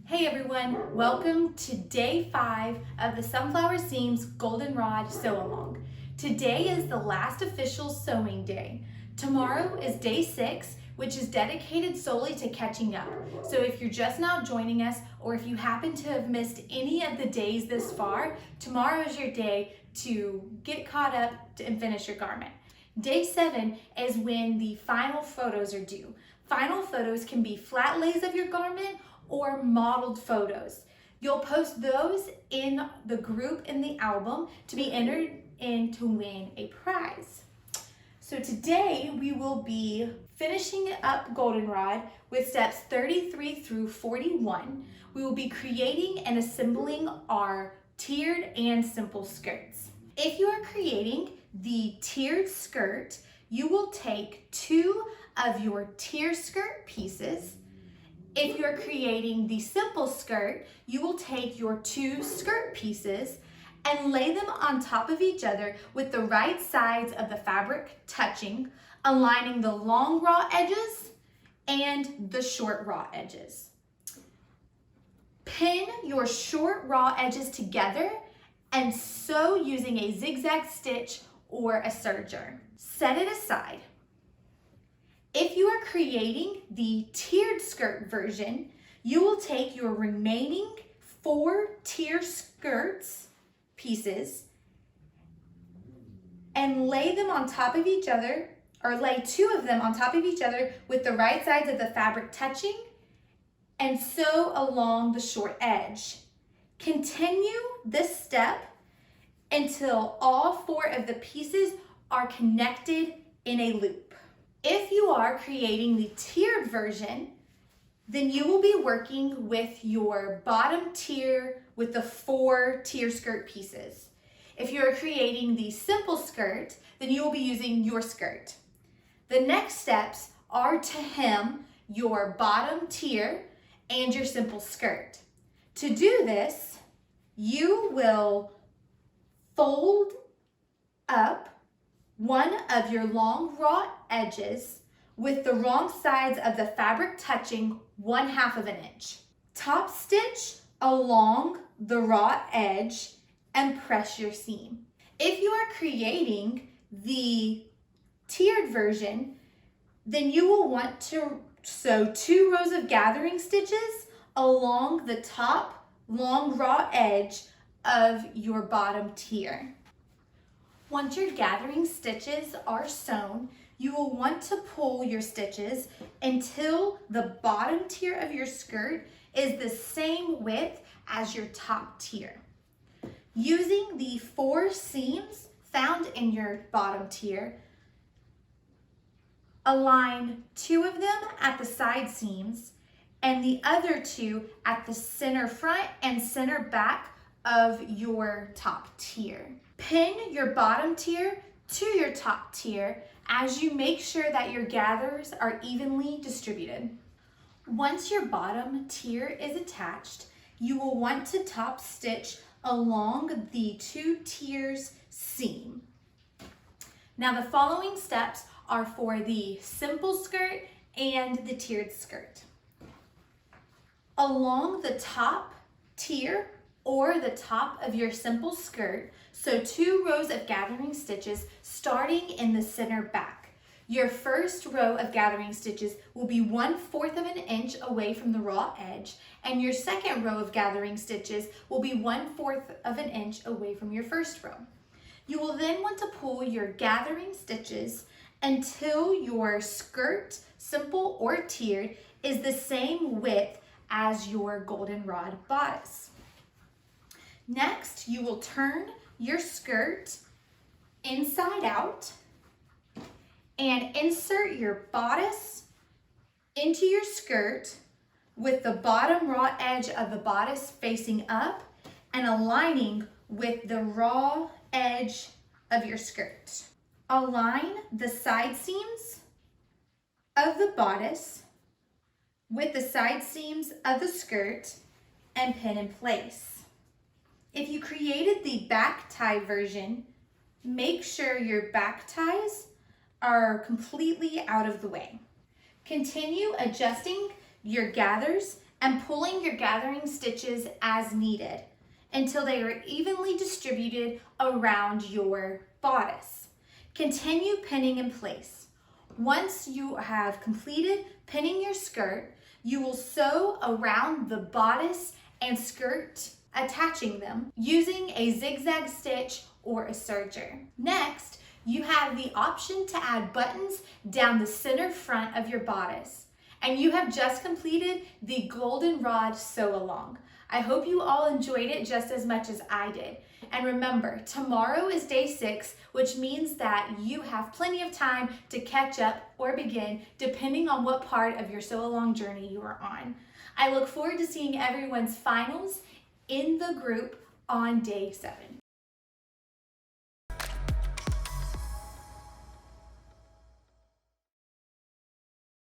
Hey everyone, welcome to day 5 of the Sunflower Seams Goldenrod Sew Along. Today is the last official sewing day. Tomorrow is day 6, which is dedicated solely to catching up. So if you're just now joining us, or if you happen to have missed any of the days this far, tomorrow is your day to get caught up and finish your garment. Day 7 is when the final photos are due. Final photos can be flat lays of your garment or modeled photos. You'll post those in the group in the album to be entered in to win a prize. So today we will be finishing up Goldenrod with steps 33 through 41. We will be creating and assembling our tiered and simple skirts. If you are creating the tiered skirt, you will take 2 of your tier skirt pieces. If you're creating the simple skirt, you will take your 2 skirt pieces and lay them on top of each other with the right sides of the fabric touching, aligning the long raw edges and the short raw edges. Pin your short raw edges together and sew using a zigzag stitch or a serger. Set it aside. If you are creating the tiered skirt version, you will take your remaining 4 tier skirts pieces and lay them on top of each other, or lay 2 of them on top of each other with the right sides of the fabric touching and sew along the short edge. Continue this step until all 4 of the pieces are connected in a loop. If you are creating the tiered version, then you will be working with your bottom tier with the 4 tier skirt pieces. If you are creating the simple skirt, then you will be using your skirt. The next steps are to hem your bottom tier and your simple skirt. To do this, you will fold up one of your long raw edges with the wrong sides of the fabric touching 1/2 of an inch. Top stitch along the raw edge and press your seam. If you are creating the tiered version, then you will want to sew 2 rows of gathering stitches along the top long raw edge of your bottom tier. Once your gathering stitches are sewn, you will want to pull your stitches until the bottom tier of your skirt is the same width as your top tier. Using the 4 seams found in your bottom tier, align 2 of them at the side seams and the other 2 at the center front and center back of your top tier. Pin your bottom tier to your top tier as you make sure that your gathers are evenly distributed. Once your bottom tier is attached, you will want to top stitch along the 2 tiers seam. Now the following steps are for the simple skirt and the tiered skirt. Along the top tier or the top of your simple skirt, sew 2 rows of gathering stitches starting in the center back. Your first row of gathering stitches will be 1/4 of an inch away from the raw edge, and your second row of gathering stitches will be 1/4 of an inch away from your first row. You will then want to pull your gathering stitches until your skirt, simple or tiered, is the same width as your goldenrod bodice. Next, you will turn your skirt inside out and insert your bodice into your skirt with the bottom raw edge of the bodice facing up and aligning with the raw edge of your skirt. Align the side seams of the bodice with the side seams of the skirt and pin in place. If you created the back tie version, make sure your back ties are completely out of the way. Continue adjusting your gathers and pulling your gathering stitches as needed until they are evenly distributed around your bodice. Continue pinning in place. Once you have completed pinning your skirt, you will sew around the bodice and skirt, attaching them using a zigzag stitch or a serger. Next, you have the option to add buttons down the center front of your bodice. And you have just completed the Goldenrod Sew Along. I hope you all enjoyed it just as much as I did. And remember, tomorrow is day 6, which means that you have plenty of time to catch up or begin, depending on what part of your sew along journey you are on. I look forward to seeing everyone's finals in the group on day 7.